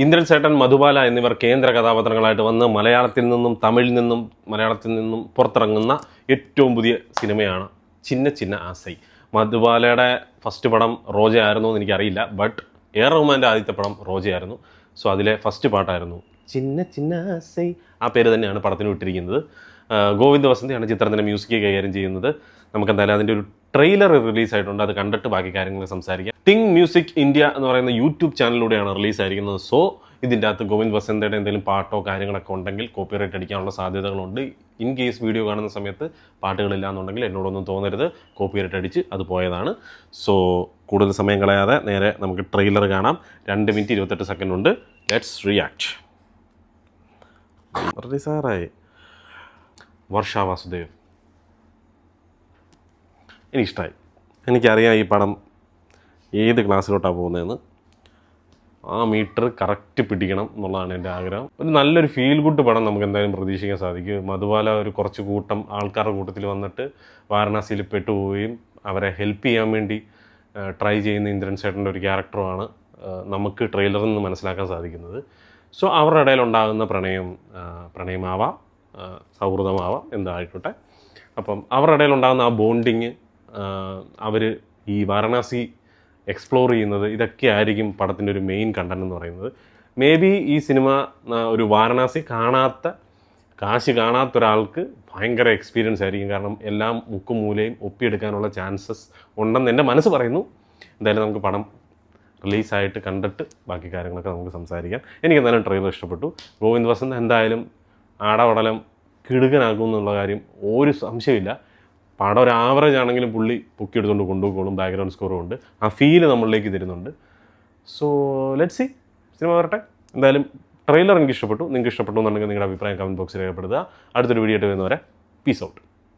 ഇന്ദ്രൻ സേട്ടൻ, മധുബാല എന്നിവർ കേന്ദ്ര കഥാപാത്രങ്ങളായിട്ട് വന്ന് മലയാളത്തിൽ നിന്നും പുറത്തിറങ്ങുന്ന ഏറ്റവും പുതിയ സിനിമയാണ് ചിന്ന ചിന്ന ആസൈ. മധുബാലയുടെ ഫസ്റ്റ് പടം റോജ ആയിരുന്നോ എന്ന് എനിക്കറിയില്ല, ബട്ട് റഹ്മാൻ്റെ ആദ്യത്തെ പടം റോജയായിരുന്നു. സോ അതിലെ ഫസ്റ്റ് പാട്ടായിരുന്നു ചിന്ന ചിന്ന ആസൈ. ആ പേര് തന്നെയാണ് പടത്തിന് വിട്ടിരിക്കുന്നത്. ഗോവിന്ദ് വസന്തിയാണ് ചിത്രത്തിൻ്റെ മ്യൂസിക് കൈകാര്യം ചെയ്യുന്നത്. നമുക്ക് എന്തായാലും അതിൻ്റെ ഒരു ട്രെയിലർ റിലീസായിട്ടുണ്ട്, അത് കണ്ടിട്ട് ബാക്കി കാര്യങ്ങൾ സംസാരിക്കാം. തിങ് മ്യൂസിക് ഇന്ത്യ എന്ന് പറയുന്ന യൂട്യൂബ് ചാനലിലൂടെയാണ് റിലീസായിരിക്കുന്നത്. സോ ഇതിൻ്റെ അകത്ത് ഗോവിന്ദ് വസന്തയുടെ എന്തെങ്കിലും പാട്ടോ കാര്യങ്ങളൊക്കെ ഉണ്ടെങ്കിൽ കോപ്പിറൈറ്റ് അടിക്കാനുള്ള സാധ്യതകളുണ്ട്. ഇൻ കേസ് വീഡിയോ കാണുന്ന സമയത്ത് പാട്ടുകളില്ല എന്നുണ്ടെങ്കിൽ എന്നോടൊന്നും തോന്നരുത്, കോപ്പിറൈറ്റ് അടിച്ച് അത് പോയതാണ്. സോ കൂടുതൽ സമയം കളയാതെ നേരെ നമുക്ക് ട്രെയിലർ കാണാം. 2 മിനിറ്റ് 28 സെക്കൻഡ് ഉണ്ട്. Let's react. റിലീസാറായി വർഷ വാസുദേവ്. എനിക്കിഷ്ടമായി. എനിക്കറിയാം ഈ പടം ഏത് ക്ലാസ്സിലോട്ടാണ് പോകുന്നതെന്ന്. ആ മീറ്റർ കറക്റ്റ് പിടിക്കണം എന്നുള്ളതാണ് എൻ്റെ ആഗ്രഹം. ഒരു നല്ലൊരു ഫീൽ ഗുഡ് പടം നമുക്ക് എന്തായാലും പ്രതീക്ഷിക്കാൻ സാധിക്കും. മധുബാല ഒരു കുറച്ച് കൂട്ടം ആൾക്കാരുടെ കൂട്ടത്തിൽ വന്നിട്ട് വാരണാസിയിൽ പെട്ടുപോവുകയും അവരെ ഹെൽപ്പ് ചെയ്യാൻ വേണ്ടി ട്രൈ ചെയ്യുന്ന ഇന്ദ്രൻ ചേട്ടൻ്റെ ഒരു ക്യാരക്ടറുമാണ് നമുക്ക് ട്രെയിലറിൽ നിന്ന് മനസ്സിലാക്കാൻ സാധിക്കുന്നത്. സോ അവരുടെ ഇടയിലുണ്ടാകുന്ന പ്രണയമാവാം, സൗഹൃദമാവാം, എന്തായിക്കോട്ടെ. അപ്പം അവരുടെ ഇടയിലുണ്ടാകുന്ന ആ ബോണ്ടിങ്, അവർ ഈ വാരണാസി എക്സ്പ്ലോർ ചെയ്യുന്നത്, ഇതൊക്കെ ആയിരിക്കും പടത്തിൻ്റെ ഒരു മെയിൻ കണ്ടന്റ് എന്ന് പറയുന്നത്. മേ ബി ഈ സിനിമ ഒരു വാരണാസി കാശി കാണാത്ത ഒരാൾക്ക് ഭയങ്കര എക്സ്പീരിയൻസ് ആയിരിക്കും. കാരണം എല്ലാം മുക്കും മൂലയും ഒപ്പിയെടുക്കാനുള്ള ചാൻസസ് ഉണ്ടെന്ന് എൻ്റെ മനസ്സ് പറയുന്നു. എന്തായാലും നമുക്ക് പടം റിലീസായിട്ട് കണ്ടിട്ട് ബാക്കി കാര്യങ്ങളൊക്കെ നമുക്ക് സംസാരിക്കാം. എനിക്ക് എന്തായാലും ട്രെയിലർ ഇഷ്ടപ്പെട്ടു. ഗോവിന്ദ് വസന്ത് എന്തായാലും ആടവടലം കിടുകനാക്കും എന്നുള്ള കാര്യം ഒരു സംശയമില്ല. പടം ഒരു ആവറേജ് ആണെങ്കിലും പുള്ളി പൊക്കിയെടുത്തുകൊണ്ട് കൊണ്ടുപോയിക്കോളും. ബാക്ക്ഗ്രൗണ്ട് സ്കോറും ഉണ്ട്, ആ ഫീല് നമ്മളിലേക്ക് തരുന്നുണ്ട്. സോ ലെറ്റ്സ് സീ, സിനിമ വരട്ടെ. എന്തായാലും ട്രെയിലർ എനിക്ക് ഇഷ്ടപ്പെട്ടു. നിങ്ങൾക്ക് ഇഷ്ടപ്പെട്ടു എന്നുണ്ടെങ്കിൽ നിങ്ങളുടെ അഭിപ്രായം കമൻറ്റ് ബോക്സിൽ രേഖപ്പെടുത്തുക. അടുത്തൊരു വീഡിയോ ആയിട്ട് വരുന്നവരെ പീസ് ഔട്ട്.